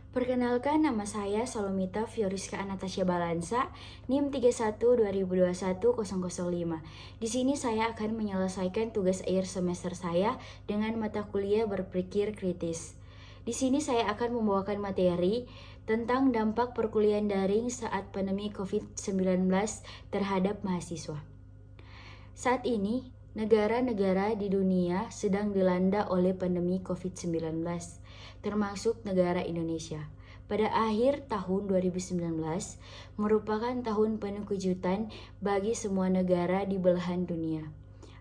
Perkenalkan, nama saya Salomita Fioriska Anastasia Balansa, NIM 31 2021 005. Di sini saya akan menyelesaikan tugas akhir semester saya dengan mata kuliah berpikir kritis. Di sini saya akan membawakan materi tentang dampak perkuliahan daring saat pandemi COVID-19 terhadap mahasiswa. Saat ini, negara-negara di dunia sedang dilanda oleh pandemi COVID-19, termasuk negara Indonesia. Pada akhir tahun 2019 merupakan tahun penuh kejutan bagi semua negara di belahan dunia.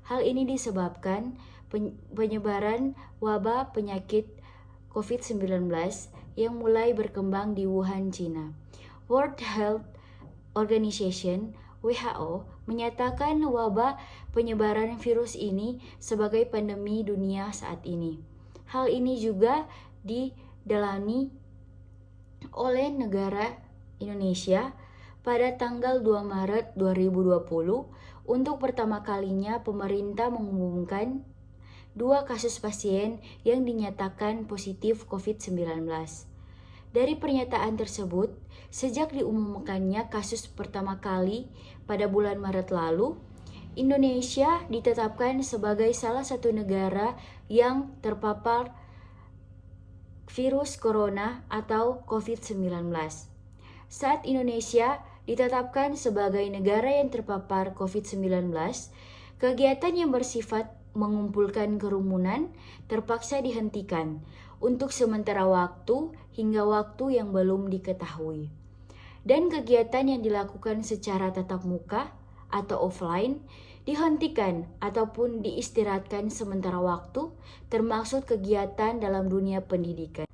Hal ini disebabkan penyebaran wabah penyakit COVID-19 yang mulai berkembang di Wuhan, China. World Health Organization (WHO) menyatakan wabah penyebaran virus ini sebagai pandemi dunia saat ini. Hal ini juga didalami oleh negara Indonesia pada tanggal 2 Maret 2020. Untuk pertama kalinya pemerintah mengumumkan 2 kasus pasien yang dinyatakan positif COVID-19. Dari pernyataan tersebut, sejak diumumkannya kasus pertama kali pada bulan Maret lalu, Indonesia ditetapkan sebagai salah satu negara yang terpapar virus corona atau COVID-19. Saat Indonesia ditetapkan sebagai negara yang terpapar COVID-19, kegiatan yang bersifat mengumpulkan kerumunan terpaksa dihentikan untuk sementara waktu hingga waktu yang belum diketahui. Dan kegiatan yang dilakukan secara tatap muka atau offline dihentikan ataupun diistirahatkan sementara waktu, termasuk kegiatan dalam dunia pendidikan.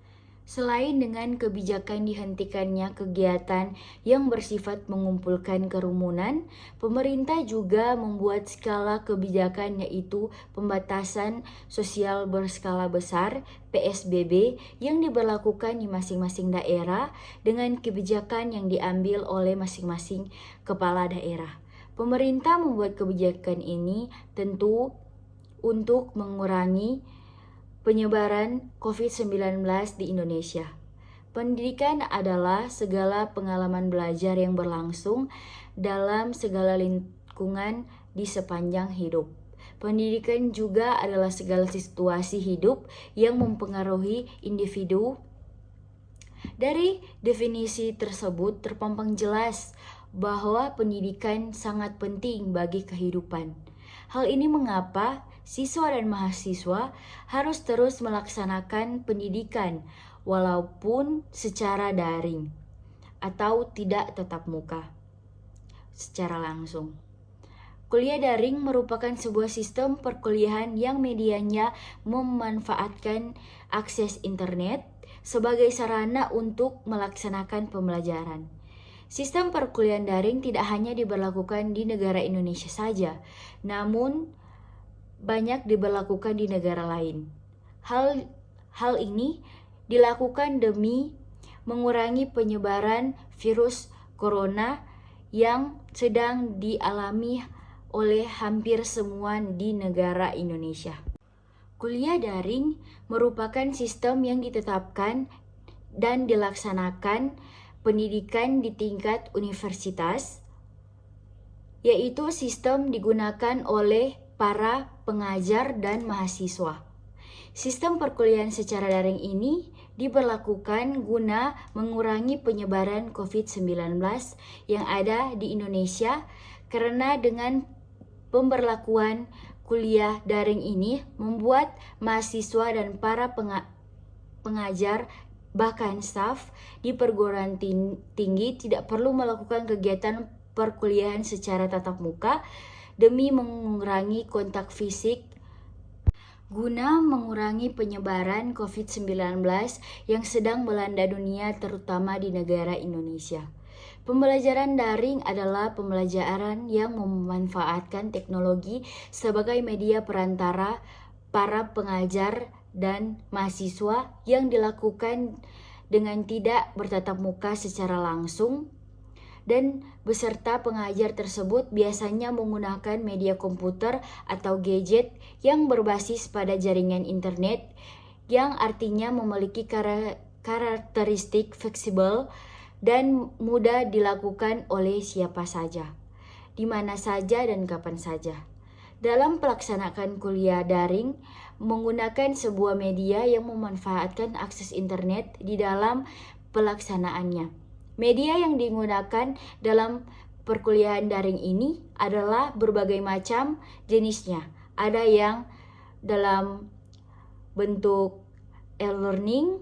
Selain dengan kebijakan dihentikannya kegiatan yang bersifat mengumpulkan kerumunan, pemerintah juga membuat skala kebijakan yaitu pembatasan sosial berskala besar (PSBB) yang diberlakukan di masing-masing daerah dengan kebijakan yang diambil oleh masing-masing kepala daerah. Pemerintah membuat kebijakan ini tentu untuk mengurangi penyebaran COVID-19 di Indonesia. Pendidikan adalah segala pengalaman belajar yang berlangsung dalam segala lingkungan di sepanjang hidup. Pendidikan juga adalah segala situasi hidup yang mempengaruhi individu. Dari definisi tersebut terpampang jelas bahwa pendidikan sangat penting bagi kehidupan. Hal ini mengapa siswa dan mahasiswa harus terus melaksanakan pendidikan walaupun secara daring atau tidak tatap muka secara langsung. Kuliah daring merupakan sebuah sistem perkuliahan yang medianya memanfaatkan akses internet sebagai sarana untuk melaksanakan pembelajaran. Sistem perkuliahan daring tidak hanya diberlakukan di negara Indonesia saja, namun banyak diberlakukan di negara lain. Hal ini dilakukan demi mengurangi penyebaran virus corona yang sedang dialami oleh hampir semua di negara Indonesia. Kuliah daring merupakan sistem yang ditetapkan dan dilaksanakan pendidikan di tingkat universitas, yaitu sistem digunakan oleh para pengajar dan mahasiswa. Sistem perkuliahan secara daring ini diberlakukan guna mengurangi penyebaran COVID-19 yang ada di Indonesia karena dengan pemberlakuan kuliah daring ini membuat mahasiswa dan para pengajar bahkan staf di perguruan tinggi tidak perlu melakukan kegiatan perkuliahan secara tatap muka demi mengurangi kontak fisik guna mengurangi penyebaran COVID-19 yang sedang melanda dunia terutama di negara Indonesia. Pembelajaran daring adalah pembelajaran yang memanfaatkan teknologi sebagai media perantara para pengajar dan mahasiswa yang dilakukan dengan tidak bertatap muka secara langsung, dan beserta pengajar tersebut biasanya menggunakan media komputer atau gadget yang berbasis pada jaringan internet yang artinya memiliki karakteristik fleksibel dan mudah dilakukan oleh siapa saja, di mana saja dan kapan saja. Dalam pelaksanaan kuliah daring, menggunakan sebuah media yang memanfaatkan akses internet di dalam pelaksanaannya. Media yang digunakan dalam perkuliahan daring ini adalah berbagai macam jenisnya. Ada yang dalam bentuk e-learning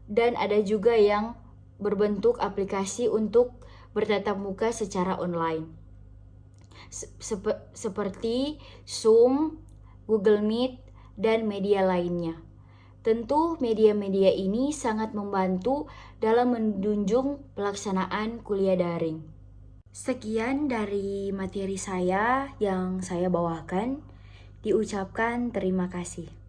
dan ada juga yang berbentuk aplikasi untuk bertatap muka secara online. Seperti Zoom, Google Meet, dan media lainnya. Tentu media-media ini sangat membantu dalam menunjang pelaksanaan kuliah daring. Sekian dari materi saya yang saya bawakan. Diucapkan terima kasih.